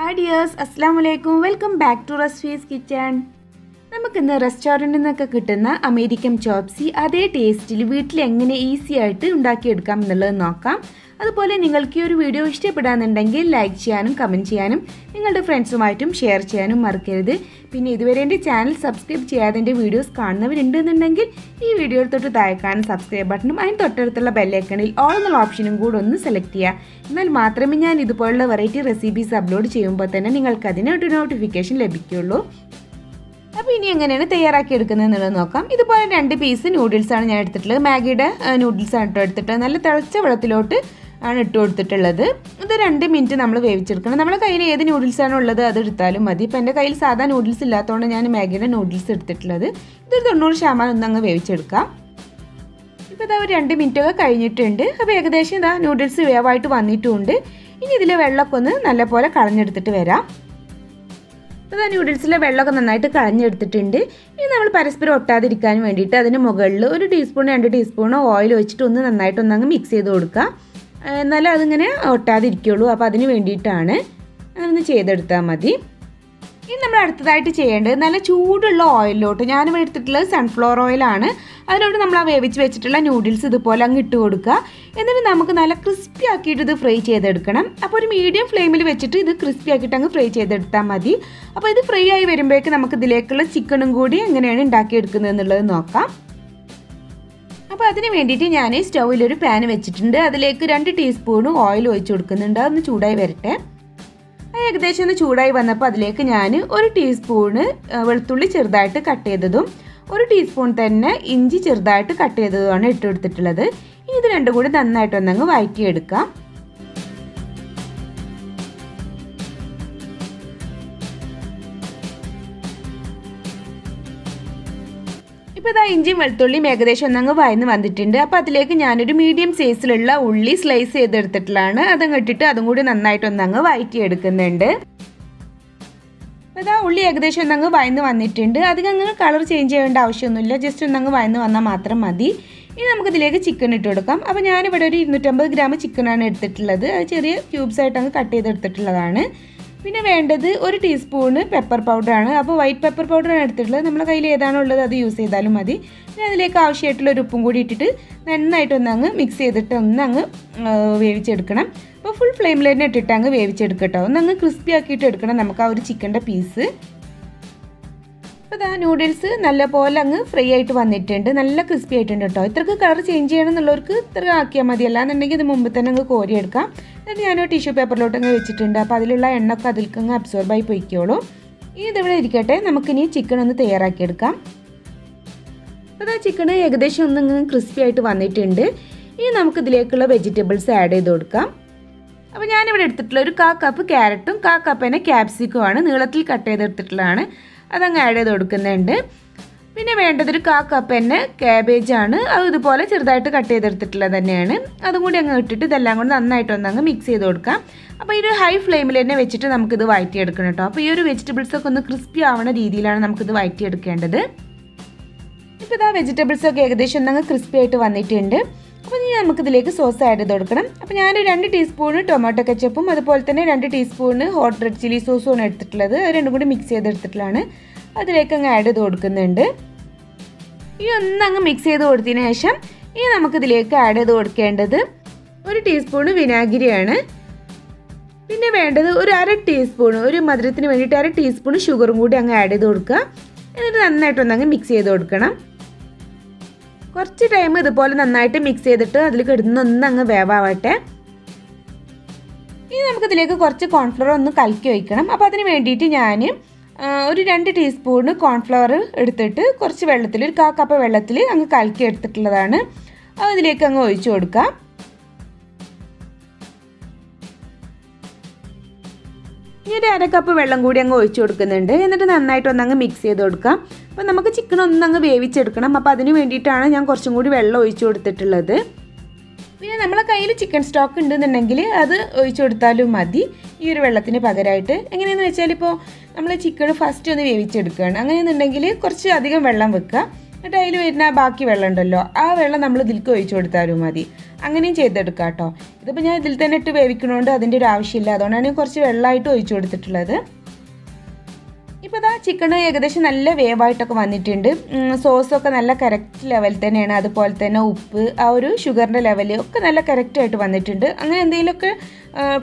Hi dears, Assalamualaikum. Welcome back to Rasfi's Kitchen. നമുക്കിന്ന് റെസ്റ്റോറൻറ്റിൽ നിന്നൊക്കെ കിട്ടുന്ന അമേരിക്കൻ ചോപ്സി അതേ ടേസ്റ്റിൽ വീട്ടിൽ എങ്ങനെ ഈസി ആയിട്ട് ഉണ്ടാക്കിയെടുക്കാം എന്നുള്ളത് നോക്കാം. അതുപോലെ നിങ്ങൾക്ക് ഈ ഒരു വീഡിയോ ഇഷ്ടപ്പെടാന്നുണ്ടെങ്കിൽ ലൈക്ക് ചെയ്യാനും കമൻറ്റ് ചെയ്യാനും നിങ്ങളുടെ ഫ്രണ്ട്സുമായിട്ടും ഷെയർ ചെയ്യാനും മറക്കരുത്. പിന്നെ ഇതുവരെ എൻ്റെ ചാനൽ സബ്സ്ക്രൈബ് ചെയ്യാതെ എൻ്റെ വീഡിയോസ് കാണുന്നവരുണ്ടെന്നുണ്ടെങ്കിൽ ഈ വീഡിയോ തൊട്ട് താഴെ കാണുന്ന സബ്സ്ക്രൈബ് ബട്ടണും അതിന് തൊട്ടടുത്തുള്ള ബെല്ലൈക്കണിൽ ഓൾ എന്നുള്ള ഓപ്ഷനും കൂടെ ഒന്ന് സെലക്ട് ചെയ്യുക. എന്നാൽ മാത്രമേ ഞാൻ ഇതുപോലുള്ള വെറൈറ്റി റെസിപ്പീസ് അപ്ലോഡ് ചെയ്യുമ്പോൾ തന്നെ നിങ്ങൾക്ക് അതിനൊരു നോട്ടിഫിക്കേഷൻ ലഭിക്കുകയുള്ളൂ. അപ്പോൾ ഇനി എങ്ങനെയാണ് തയ്യാറാക്കി എടുക്കുന്നത് എന്നുള്ളത് നോക്കാം. ഇതുപോലെ 2 പീസ് നൂഡിൽസാണ് ഞാൻ എടുത്തിട്ടുള്ളത്. മാഗിയുടെ നൂഡിൽസാണ് എടുത്തിട്ട് നല്ല തിളച്ച വെള്ളത്തിലോട്ട് ആണ് ഇട്ട് കൊടുത്തിട്ടുള്ളത്. ഇത് 2 മിനിറ്റ് നമ്മൾ വേവിച്ചെടുക്കണം. നമ്മുടെ കയ്യിൽ ഏത് നൂഡിൽസാണോ ഉള്ളത് അത് എടുത്താലും മതി. ഇപ്പോൾ എൻ്റെ കയ്യിൽ സാധാ നൂഡിൽസ് ഇല്ലാത്തതുകൊണ്ട് ഞാൻ മാഗിയുടെ നൂഡിൽസ് എടുത്തിട്ടുള്ളത്. ഇതൊരു 90% ഒന്നങ്ങ് വേവിച്ചെടുക്കാം. ഇപ്പോൾ ഇതാ ഒരു 2 മിനിറ്റൊക്കെ കഴിഞ്ഞിട്ടുണ്ട്. അപ്പോൾ ഏകദേശം ഇതാ നൂഡിൽസ് വേവായിട്ട് വന്നിട്ടുമുണ്ട്. ഇനി ഇതിലെ വെള്ളമൊക്കെ ഒന്ന് നല്ലപോലെ കളഞ്ഞെടുത്തിട്ട് വരാം. അപ്പോൾ നൂഡിൽസിലെ വെള്ളമൊക്കെ നന്നായിട്ട് കളഞ്ഞെടുത്തിട്ടുണ്ട്. ഇനി നമ്മൾ പരസ്പരം ഒട്ടാതിരിക്കാൻ വേണ്ടിയിട്ട് അതിന് മുകളിൽ 1 ടീസ്പൂൺ 2 ടീസ്പൂൺ ഓയിൽ വെച്ചിട്ട് ഒന്ന് നന്നായിട്ടൊന്നങ്ങ് മിക്സ് ചെയ്ത് കൊടുക്കുക. എന്നാലും അതിങ്ങനെ ഒട്ടാതിരിക്കുള്ളൂ. അപ്പോൾ അതിന് വേണ്ടിയിട്ടാണ് അങ്ങനെ ചെയ്തെടുത്താൽ മതി. ഇനി നമ്മൾ അടുത്തതായിട്ട് ചെയ്യേണ്ടത് നല്ല ചൂടുള്ള ഓയിലിലോട്ട്, ഞാനിവിടെ എടുത്തിട്ടുള്ളത് സൺഫ്ലവർ ഓയിലാണ്. അതിലോട്ട് നമ്മൾ ആ വേവിച്ച് വെച്ചിട്ടുള്ള നൂഡിൽസ് ഇതുപോലെ അങ്ങ് ഇട്ട് കൊടുക്കുക. എന്നിട്ട് നമുക്ക് നല്ല ക്രിസ്പി ആക്കിയിട്ട് ഇത് ഫ്രൈ ചെയ്തെടുക്കണം. അപ്പോൾ ഒരു മീഡിയം ഫ്ലെയിമിൽ വെച്ചിട്ട് ഇത് ക്രിസ്പി ആക്കിയിട്ട് അങ്ങ് ഫ്രൈ ചെയ്തെടുത്താൽ മതി. അപ്പോൾ ഇത് ഫ്രൈ ആയി വരുമ്പോഴേക്ക് നമുക്ക് ഇതിലേക്കുള്ള ചിക്കനും കൂടി എങ്ങനെയാണ് ഉണ്ടാക്കിയെടുക്കുന്നത് എന്നുള്ളത് നോക്കാം. അപ്പോൾ അതിന് വേണ്ടിയിട്ട് ഞാൻ സ്റ്റൗവിലൊരു പാൻ വെച്ചിട്ടുണ്ട്. അതിലേക്ക് 2 ടീസ്പൂൺ ഓയിൽ ഒഴിച്ച് കൊടുക്കുന്നുണ്ട്. അതൊന്ന് ചൂടായി വരട്ടെ. ഏകദേശം ഒന്ന് ചൂടായി വന്നപ്പോൾ അതിലേക്ക് ഞാൻ 1 ടീസ്പൂണ് വെളുത്തുള്ളി ചെറുതായിട്ട് കട്ട് ചെയ്തതും 1 ടീസ്പൂൺ തന്നെ ഇഞ്ചി ചെറുതായിട്ട് കട്ട് ചെയ്തതുമാണ് ഇട്ട് കൊടുത്തിട്ടുള്ളത്. ഇനി ഇത് രണ്ടും കൂടി നന്നായിട്ടൊന്നങ്ങ് വഴറ്റിയെടുക്കാം. ഇപ്പോൾ ഇതാ ഇഞ്ചിയും വെളുത്തുള്ളിയും ഏകദേശം ഒന്നങ്ങ് വഴന്ന് വന്നിട്ടുണ്ട്. അപ്പോൾ അതിലേക്ക് ഞാനൊരു മീഡിയം സൈസിലുള്ള ഉള്ളി സ്ലൈസ് ചെയ്തെടുത്തിട്ടുള്ളതാണ്. അതങ്ങ് ഇട്ടിട്ട് അതും കൂടി നന്നായിട്ടൊന്നങ്ങ് വഴറ്റിയെടുക്കുന്നുണ്ട്. അപ്പോൾ ഇതാ ഉള്ളി ഏകദേശം ഒന്നങ്ങ് വഴന്ന് വന്നിട്ടുണ്ട്. അധികം അങ്ങ് കളർ ചേഞ്ച് ചെയ്യേണ്ട ആവശ്യമൊന്നുമില്ല. ജസ്റ്റ് ഒന്നങ്ങ് വഴന്ന് വന്നാൽ മാത്രം മതി. ഇനി നമുക്കിതിലേക്ക് ചിക്കൻ ഇട്ട് കൊടുക്കാം. അപ്പോൾ ഞാനിവിടെ ഒരു 250 ഗ്രാം ചിക്കനാണ് എടുത്തിട്ടുള്ളത്. അത് ചെറിയ ക്യൂബ്സായിട്ട് അങ്ങ് കട്ട് ചെയ്തെടുത്തിട്ടുള്ളതാണ്. പിന്നെ വേണ്ടത് 1 ടീസ്പൂണ് പെപ്പർ പൗഡറാണ്. അപ്പോൾ വൈറ്റ് പെപ്പർ പൗഡറാണ് എടുത്തിട്ടുള്ളത്. നമ്മുടെ കയ്യിൽ ഏതാണോ ഉള്ളത് അത് യൂസ് ചെയ്താലും മതി. പിന്നെ അതിലേക്ക് ആവശ്യമായിട്ടുള്ള ഒരു ഉപ്പും കൂടി ഇട്ടിട്ട് നന്നായിട്ടൊന്നങ്ങ് മിക്സ് ചെയ്തിട്ട് ഒന്നങ്ങ് വേവിച്ചെടുക്കണം. അപ്പോൾ ഫുൾ ഫ്ലെയിമിൽ തന്നെ ഇട്ടിട്ട് അങ്ങ് വേവിച്ചെടുക്കട്ടോ. ഒന്നങ്ങ് ക്രിസ്പി ആക്കിയിട്ട് എടുക്കണം നമുക്ക് ആ ഒരു ചിക്കൻ്റെ പീസ്. അപ്പോൾ ഇതാ നൂഡിൽസ് നല്ലപോലെ അങ്ങ് ഫ്രൈ ആയിട്ട് വന്നിട്ടുണ്ട്. നല്ല ക്രിസ്പി ആയിട്ടുണ്ട് കേട്ടോ. ഇത്രക്ക് കളർ ചേഞ്ച് ചെയ്യണം എന്നുള്ളവർക്ക് ഇത്ര ആക്കിയാൽ മതി. അല്ലാന്നുണ്ടെങ്കിൽ ഇത് മുമ്പ് തന്നെ അങ്ങ് കോരിയെടുക്കാം. എന്നിട്ട് ഞാനൊരു ടിഷ്യൂ പേപ്പറിലോട്ട് അങ്ങ് വെച്ചിട്ടുണ്ട്. അപ്പോൾ അതിലുള്ള എണ്ണയൊക്കെ അതിലേക്ക് അങ്ങ് അബ്സോർബായി പോയിക്കോളൂ. ഇനി ഇതിവിടെ ഇരിക്കട്ടെ. നമുക്കിനി ചിക്കൻ ഒന്ന് തയ്യാറാക്കിയെടുക്കാം. അപ്പോൾ ആ ചിക്കൻ ഏകദേശം ഒന്നങ്ങ് ക്രിസ്പി ആയിട്ട് വന്നിട്ടുണ്ട്. ഇനി നമുക്കിതിലേക്കുള്ള വെജിറ്റബിൾസ് ആഡ് ചെയ്ത് കൊടുക്കാം. അപ്പോൾ ഞാനിവിടെ എടുത്തിട്ടുള്ള ഒരു 1/4 കപ്പ് ക്യാരറ്റും 1/4 കപ്പ് തന്നെ ക്യാപ്സിക്കുമാണ് നീളത്തിൽ കട്ട് ചെയ്തെടുത്തിട്ടുള്ളതാണ്. അതങ്ങ് ആഡ് ചെയ്ത് കൊടുക്കുന്നുണ്ട്. പിന്നെ വേണ്ടത് ഒരു 1/4 കപ്പ് തന്നെ ക്യാബേജാണ്. അത് ഇതുപോലെ ചെറുതായിട്ട് കട്ട് ചെയ്തെടുത്തിട്ടുള്ളത് തന്നെയാണ്. അതും കൂടി അങ്ങ് ഇട്ടിട്ട് ഇതെല്ലാം കൂടി നന്നായിട്ടൊന്നങ്ങ് മിക്സ് ചെയ്ത് കൊടുക്കാം. അപ്പോൾ ഈ ഒരു ഹൈ ഫ്ലെയിമിൽ തന്നെ വെച്ചിട്ട് നമുക്കിത് വഴറ്റിയെടുക്കണം കേട്ടോ. അപ്പോൾ ഈ ഒരു വെജിറ്റബിൾസൊക്കെ ഒന്ന് ക്രിസ്പി ആവുന്ന രീതിയിലാണ് നമുക്കിത് വഴറ്റിയെടുക്കേണ്ടത്. ഇപ്പോൾ ഇതാ വെജിറ്റബിൾസൊക്കെ ഏകദേശം ഒന്നങ്ങ് ക്രിസ്പി ആയിട്ട് വന്നിട്ടുണ്ട്. അപ്പോൾ ഇനി നമുക്കിതിലേക്ക് സോസ് ആഡ് ചെയ്ത് കൊടുക്കണം. അപ്പോൾ ഞാൻ 2 ടീസ്പൂണ് ടൊമാറ്റോ കെച്ചപ്പും അതുപോലെ തന്നെ 2 ടീസ്പൂണ് ഹോട്ട് റെഡ് ചില്ലി സോസുമാണ് എടുത്തിട്ടുള്ളത്. അത് രണ്ടും കൂടി മിക്സ് ചെയ്തെടുത്തിട്ടുള്ളതാണ്. അതിലേക്ക് അങ്ങ് ആഡ് ചെയ്ത് കൊടുക്കുന്നുണ്ട്. ഈ ഒന്നങ്ങ് മിക്സ് ചെയ്ത് കൊടുത്തതിന് ശേഷം ഇനി നമുക്കിതിലേക്ക് ആഡ് ചെയ്ത് കൊടുക്കേണ്ടത് 1 ടീസ്പൂണ് വിനാഗിരിയാണ്. പിന്നെ വേണ്ടത് ഒരു 1/2 ടീസ്പൂൺ, ഒരു മധുരത്തിന് വേണ്ടിയിട്ട് 1/2 ടീസ്പൂൺ ഷുഗറും കൂടി അങ്ങ് ആഡ് ചെയ്ത് കൊടുക്കുക. എന്നിട്ട് നന്നായിട്ടൊന്നങ്ങ് മിക്സ് ചെയ്ത് കൊടുക്കണം. കുറച്ച് ടൈം ഇതുപോലെ നന്നായിട്ട് മിക്സ് ചെയ്തിട്ട് അതിൽ കിടന്നൊന്നങ്ങ് വേവാവട്ടെ. ഇനി നമുക്കിതിലേക്ക് കുറച്ച് കോൺഫ്ലവർ ഒന്ന് കലക്കി വയ്ക്കണം. അപ്പോൾ അതിന് വേണ്ടിയിട്ട് ഞാൻ ഒരു 2 ടീസ്പൂണ് കോൺഫ്ലവർ എടുത്തിട്ട് കുറച്ച് വെള്ളത്തിൽ, ഒരു 1/4 കപ്പ് വെള്ളത്തിൽ അങ്ങ് കലക്കി എടുത്തിട്ടുള്ളതാണ്. അത് ഇതിലേക്ക് അങ്ങ് ഒഴിച്ചു കൊടുക്കാം. ഇനി ഒരു 1/2 കപ്പ് വെള്ളം കൂടി അങ്ങ് ഒഴിച്ചു കൊടുക്കുന്നുണ്ട്. എന്നിട്ട് നന്നായിട്ടൊന്നങ്ങ് മിക്സ് ചെയ്ത് കൊടുക്കാം. അപ്പോൾ നമുക്ക് ചിക്കൻ ഒന്നങ്ങ് വേവിച്ചെടുക്കണം. അപ്പോൾ അതിന് വേണ്ടിയിട്ടാണ് ഞാൻ കുറച്ചും കൂടി വെള്ളം ഒഴിച്ചു കൊടുത്തിട്ടുള്ളത്. പിന്നെ നമ്മളെ കയ്യിൽ ചിക്കൻ സ്റ്റോക്ക് ഉണ്ടെന്നുണ്ടെങ്കിൽ അത് ഒഴിച്ചു കൊടുത്താലും മതി ഈ ഒരു വെള്ളത്തിന് പകരമായിട്ട്. എങ്ങനെയെന്ന് വെച്ചാൽ ഇപ്പോൾ നമ്മൾ ചിക്കൻ ഫസ്റ്റ് ഒന്ന് വേവിച്ചെടുക്കുകയാണ്. അങ്ങനെയെന്നുണ്ടെങ്കിൽ കുറച്ച് അധികം വെള്ളം വെക്കുക. എന്നിട്ട് അതിൽ വരുന്ന ബാക്കി വെള്ളം ഉണ്ടല്ലോ, ആ വെള്ളം നമ്മൾ ഇതിലേക്ക് ഒഴിച്ചു കൊടുത്താലും മതി. അങ്ങനെയും ചെയ്തെടുക്കാം കേട്ടോ. ഇതിപ്പോൾ ഞാൻ ഇതിൽ തന്നെ ഇട്ട് വേവിക്കണോണ്ട് അതിൻ്റെ ഒരു ആവശ്യമില്ല, അതുകൊണ്ടാണ് ഞാൻ കുറച്ച് വെള്ളമായിട്ട് ഒഴിച്ചു കൊടുത്തിട്ടുള്ളത്. ഇപ്പോൾ ഇതാ ചിക്കൻ ഏകദേശം നല്ല വേവായിട്ടൊക്കെ വന്നിട്ടുണ്ട്. സോസൊക്കെ നല്ല കറക്റ്റ് ലെവൽ തന്നെയാണ്. അതുപോലെ തന്നെ ഉപ്പ്, ആ ഒരു ഷുഗറിൻ്റെ ലെവൽ ഒക്കെ നല്ല കറക്റ്റായിട്ട് വന്നിട്ടുണ്ട്. അങ്ങനെ എന്തെങ്കിലുമൊക്കെ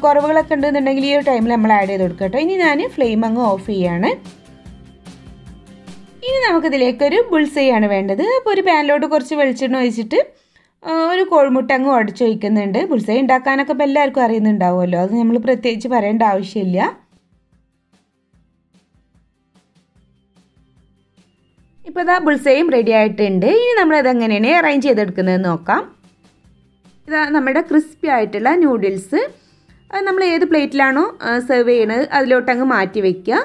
കുറവുകളൊക്കെ ഉണ്ടെന്നുണ്ടെങ്കിൽ ഈ ഒരു ടൈമിൽ നമ്മൾ ആഡ് ചെയ്ത് കൊടുക്കാം കേട്ടോ. ഇനി ഞാൻ ഫ്ലെയിം അങ്ങ് ഓഫ് ചെയ്യാണ്. ഇനി നമുക്കിതിലേക്കൊരു ബുൾസൈയാണ് വേണ്ടത്. അപ്പോൾ ഒരു പാനിലോട്ട് കുറച്ച് വെളിച്ചെണ്ണ ഒഴിച്ചിട്ട് ഒരു കോഴിമുട്ട അങ്ങ് ഉടച്ചൊഴിക്കുന്നുണ്ട്. ബുൾസൈ ഉണ്ടാക്കാനൊക്കെ ഇപ്പോൾ എല്ലാവർക്കും അറിയുന്നുണ്ടാവുമല്ലോ, അത് നമ്മൾ പ്രത്യേകിച്ച് പറയേണ്ട ആവശ്യമില്ല. ഇപ്പോൾ ഇതാ ബുൾസൈയും റെഡി ആയിട്ടുണ്ട്. ഇനി നമ്മളത് എങ്ങനെയാണ് അറേഞ്ച് ചെയ്തെടുക്കുന്നതെന്ന് നോക്കാം. ഇതാ നമ്മുടെ ക്രിസ്പി ആയിട്ടുള്ള നൂഡിൽസ് നമ്മൾ ഏത് പ്ലേറ്റിലാണോ സെർവ് ചെയ്യണത് അതിലോട്ടങ്ങ് മാറ്റി വയ്ക്കുക.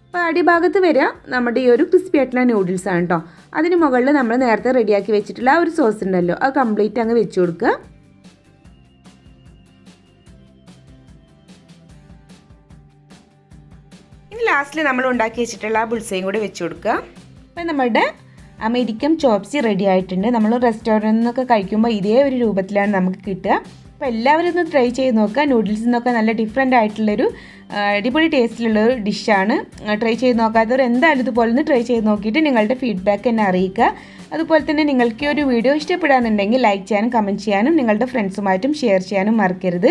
അപ്പോൾ അടിഭാഗത്ത് വരിക നമ്മുടെ ഈ ഒരു ക്രിസ്പി ആയിട്ടുള്ള നൂഡിൽസാണ് കേട്ടോ. അതിന് മുകളിൽ നമ്മൾ നേരത്തെ റെഡിയാക്കി വെച്ചിട്ടുള്ള ആ ഒരു സോസ് ഉണ്ടല്ലോ, അത് കംപ്ലീറ്റ് അങ്ങ് വെച്ച് കൊടുക്കുക. ഇനി ലാസ്റ്റിൽ നമ്മൾ ഉണ്ടാക്കി വെച്ചിട്ടുള്ള ആ ബുൾസയും കൂടി വെച്ച് കൊടുക്കുക. അപ്പോൾ നമ്മുടെ അമേരിക്കൻ ചോപ്സി റെഡി ആയിട്ടുണ്ട്. നമ്മൾ റെസ്റ്റോറൻറ്റിൽ നിന്നൊക്കെ കഴിക്കുമ്പോൾ ഇതേ ഒരു രൂപത്തിലാണ് നമുക്ക് കിട്ടുക. അപ്പോൾ എല്ലാവരും ഒന്ന് ട്രൈ ചെയ്ത് നോക്കുക. നൂഡിൽസിൽ നിന്നൊക്കെ നല്ല ഡിഫറെൻ്റ് ആയിട്ടുള്ളൊരു അടിപൊളി ടേസ്റ്റിലുള്ളൊരു ഡിഷാണ്. ട്രൈ ചെയ്ത് നോക്കാത്തവർ എന്തായാലും ഇതുപോലെ ഒന്ന് ട്രൈ ചെയ്ത് നോക്കിയിട്ട് നിങ്ങളുടെ ഫീഡ്ബാക്ക് എന്നെ അറിയിക്കുക. അതുപോലെ തന്നെ നിങ്ങൾക്ക് ഈ ഒരു വീഡിയോ ഇഷ്ടപ്പെടാന്നുണ്ടെങ്കിൽ ലൈക്ക് ചെയ്യാനും കമൻറ്റ് ചെയ്യാനും നിങ്ങളുടെ ഫ്രണ്ട്സുമായിട്ടും ഷെയർ ചെയ്യാനും മറക്കരുത്.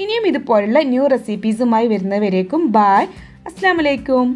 ഇനിയും ഇതുപോലുള്ള ന്യൂ റെസിപ്പീസുമായി വരുന്നവരേക്കും ബായ്, അസ്സലാമു അലൈക്കും.